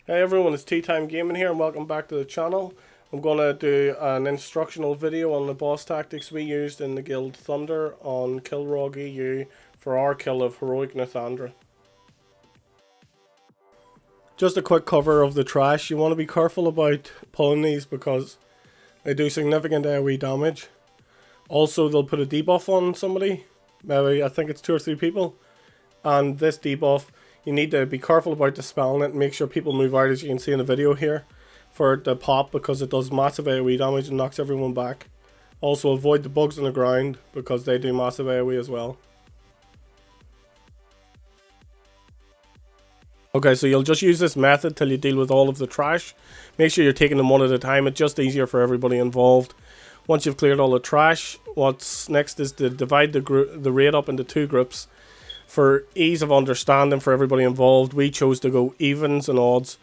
Hey everyone, it's TeaTimeGaming here and welcome back to the channel. I'm going to do an instructional video on the boss tactics we used in the guild Nythendra on Kilrogg EU for our kill of heroic Nythendra. Just a quick cover of the trash. You want to be careful about pulling these because they do significant AoE damage. Also, they'll put a debuff on somebody, maybe I think it's 2 or 3 people, and this debuff, you need to be careful about dispelling it and make sure people move out, as you can see in the video here, for it to pop because it does massive AoE damage and knocks everyone back. Also avoid the bugs on the ground because they do massive AoE as well. Okay, so you'll just use this method till you deal with all of the trash. Make sure you're taking them one at a time, it's just easier for everybody involved. Once you've cleared all the trash, what's next is to divide the raid up into 2 groups. For ease of understanding for everybody involved, we chose to go evens and odds,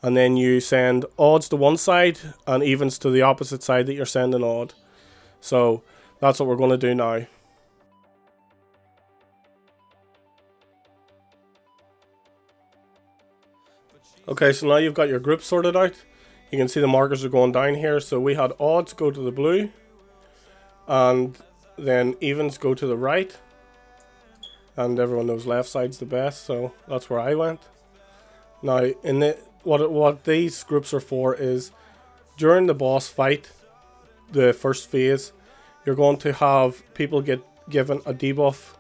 and then you send odds to one side and evens to the opposite side that you're sending odd. So that's what we're going to do now. Okay, so now you've got your group sorted out. You can see the markers are going down here. So we had odds go to the blue, and then evens go to the right. And everyone knows left side's the best, so that's where I went. Now, what these groups are for is during the boss fight, the first phase, you're going to have people get given a debuff.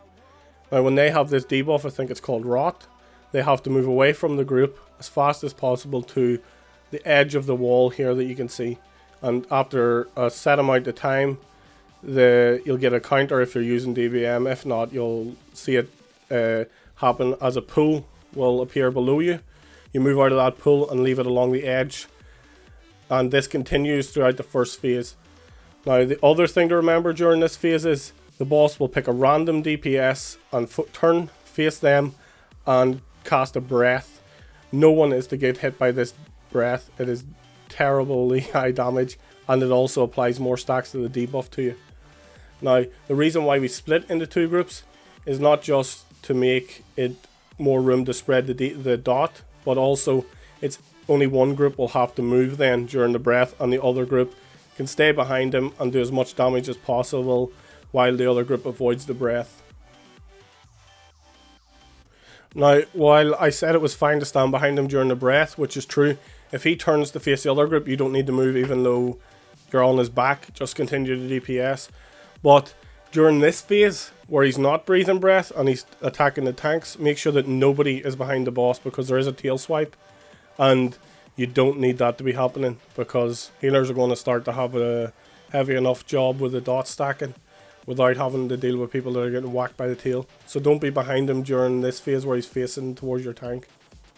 Now, when they have this debuff, I think it's called Rot, they have to move away from the group as fast as possible to the edge of the wall here that you can see. And after a set amount of time, you'll get a counter if you're using DBM. If not, you'll see it happen as a pool will appear below you. You move out of that pool and leave it along the edge, and this continues throughout the first phase. Now, the other thing to remember during this phase is the boss will pick a random DPS and turn face them and cast a breath. No one is to get hit by this breath. It is terribly high damage, and it also applies more stacks to the debuff to you. Now, the reason why we split into 2 groups is not just to make it more room to spread the dot, but also it's only one group will have to move then during the breath, and the other group can stay behind him and do as much damage as possible while the other group avoids the breath. Now, while I said it was fine to stand behind him during the breath, which is true, if he turns to face the other group, you don't need to move even though you're on his back, just continue to DPS. But during this phase, where he's not breathing breath and he's attacking the tanks, make sure that nobody is behind the boss because there is a tail swipe. And you don't need that to be happening because healers are going to start to have a heavy enough job with the dot stacking without having to deal with people that are getting whacked by the tail. So don't be behind him during this phase where he's facing towards your tank.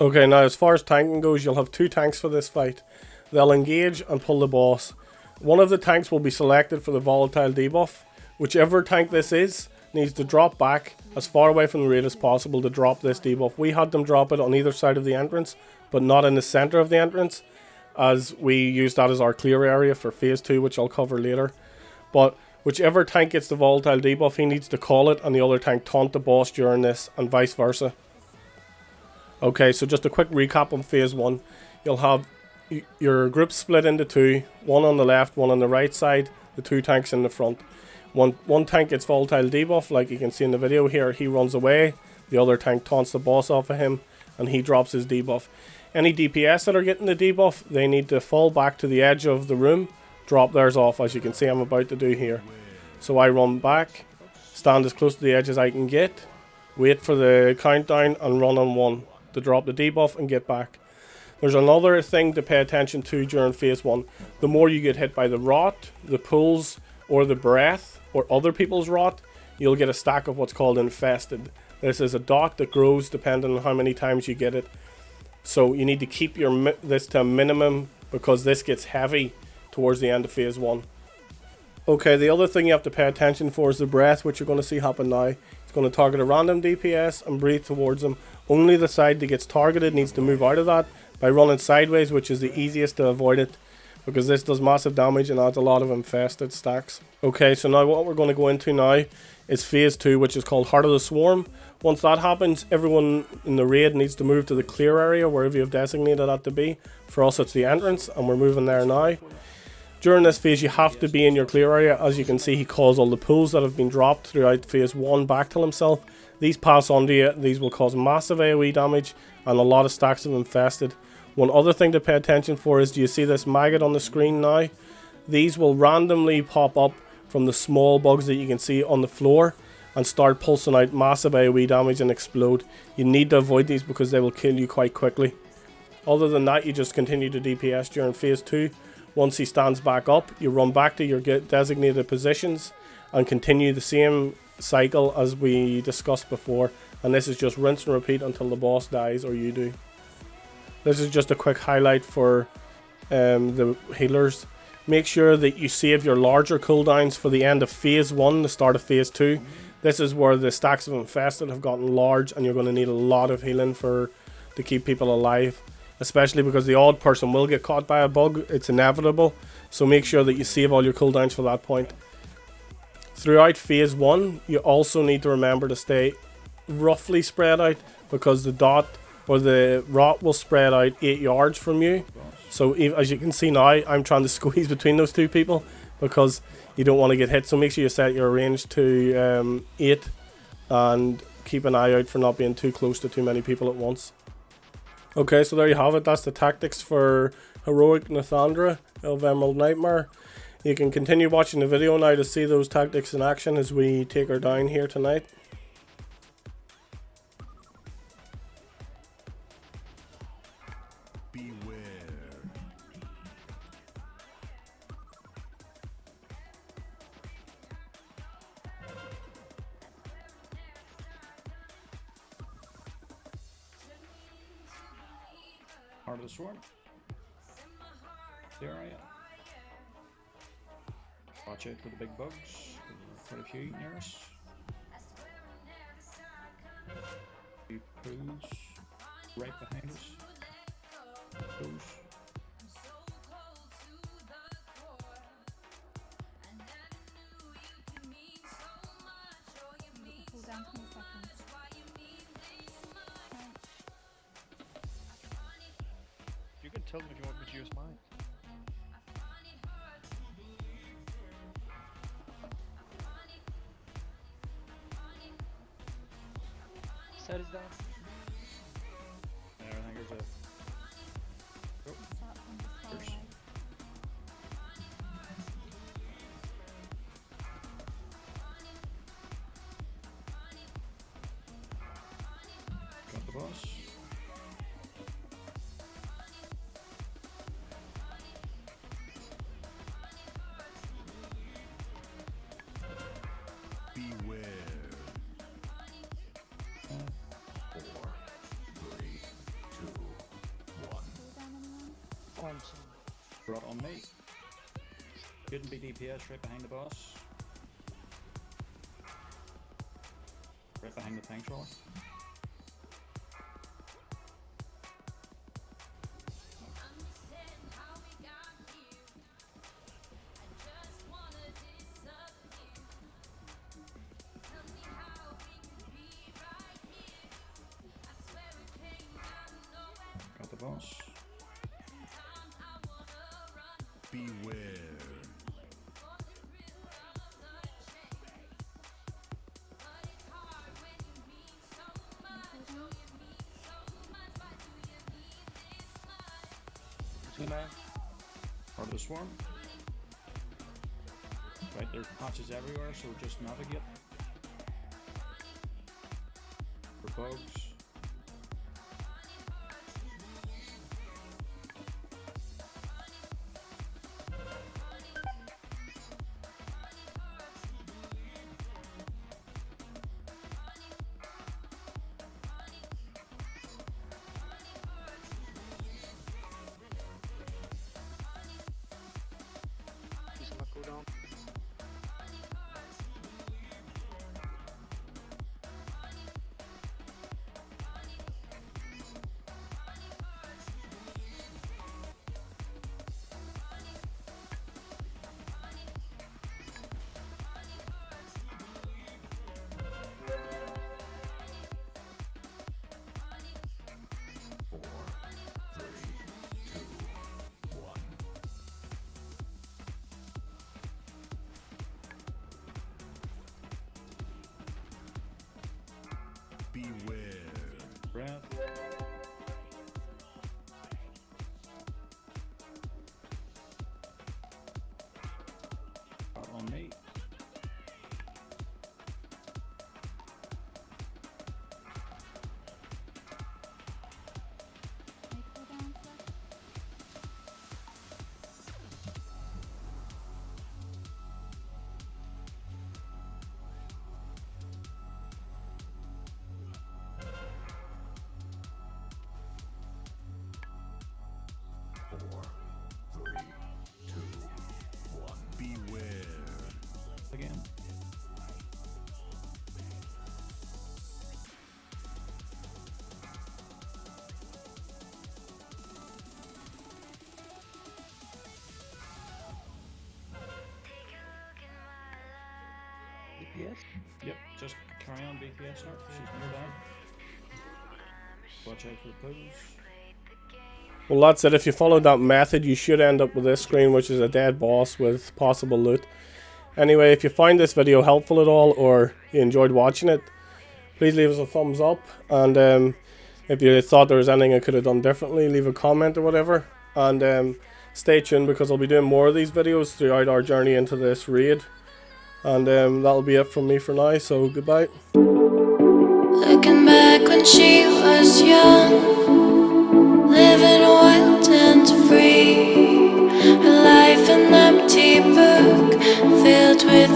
Okay, now as far as tanking goes, you'll have 2 tanks for this fight. They'll engage and pull the boss. One of the tanks will be selected for the volatile debuff. Whichever tank this is needs to drop back as far away from the raid as possible to drop this debuff. We had them drop it on either side of the entrance, but not in the center of the entrance, as we use that as our clear area for phase 2, which I'll cover later. But whichever tank gets the volatile debuff, he needs to call it and the other tank taunt the boss during this, and vice versa. Okay, so just a quick recap on phase 1. You'll have your group split into 2, one on the left, one on the right side, the 2 tanks in the front. One tank gets volatile debuff, like you can see in the video here. He runs away, the other tank taunts the boss off of him, and he drops his debuff. Any DPS that are getting the debuff, they need to fall back to the edge of the room, drop theirs off, as you can see I'm about to do here. So I run back, stand as close to the edge as I can get, wait for the countdown and run on 1 to drop the debuff and get back. There's another thing to pay attention to during phase 1. The more you get hit by the rot, the pulls, or the breath, or other people's rot, you'll get a stack of what's called infested. This is a dot that grows depending on how many times you get it. So you need to keep this to a minimum because this gets heavy towards the end of phase 1. Okay, the other thing you have to pay attention for is the breath, which you're going to see happen now. It's going to target a random DPS and breathe towards them. Only the side that gets targeted needs to move out of that by running sideways, which is the easiest to avoid it, because this does massive damage and adds a lot of infested stacks. Okay, so now what we're going to go into now is phase 2, which is called Heart of the Swarm. Once that happens, everyone in the raid needs to move to the clear area, wherever you've designated that to be. For us, it's the entrance, and we're moving there now. During this phase, you have to be in your clear area. As you can see, he calls all the pools that have been dropped throughout phase 1 back to himself. These pass on to you. These will cause massive AoE damage and a lot of stacks of infested. One other thing to pay attention for is, do you see this maggot on the screen now? These will randomly pop up from the small bugs that you can see on the floor and start pulsing out massive AoE damage and explode. You need to avoid these because they will kill you quite quickly. Other than that, you just continue to DPS during phase 2. Once he stands back up, you run back to your designated positions and continue the same cycle as we discussed before. And this is just rinse and repeat until the boss dies or you do. This is just a quick highlight for the healers. Make sure that you save your larger cooldowns for the end of phase 1, the start of phase 2. This is where the stacks of infested have gotten large and you're going to need a lot of healing to keep people alive. Especially because the odd person will get caught by a bug. It's inevitable. So make sure that you save all your cooldowns for that point. Throughout phase 1, you also need to remember to stay roughly spread out, because the dot or the rot will spread out 8 yards from you. So as you can see now, I'm trying to squeeze between those two people because you don't want to get hit. So make sure you set your range to 8 and keep an eye out for not being too close to too many people at once. Okay, so there you have it. That's the tactics for Heroic Nythendra of Emerald Nightmare. You can continue watching the video now to see those tactics in action as we take her down here tonight. Heart of the Swarm. There I am. Watch out for the big bugs. Quite a few near us. Few pools right behind us. Those. Down 20 seconds. You can tell them if you want me to use mine. Set is down. There, I think there's a... Oh, there's... Got the boss. Beware. 4, 3, 2, 1. Brought on me. Shouldn't be DPS right behind the boss. Right behind the tank roller. Got the boss. Beware. Part of the swarm. Right, there's patches everywhere, so just navigate. For bugs. Please not go down. Yep, just carry on DPS her. She's near down. Watch out for the pools. Well, that's it. If you follow that method, you should end up with this screen, which is a dead boss with possible loot. Anyway, if you find this video helpful at all, or you enjoyed watching it, please leave us a thumbs up. And if you thought there was anything I could have done differently, leave a comment or whatever. And stay tuned, because I'll be doing more of these videos throughout our journey into this raid. And that'll be it from me for now, so goodbye. Looking back when she was young, living wild and free, her life an empty book filled with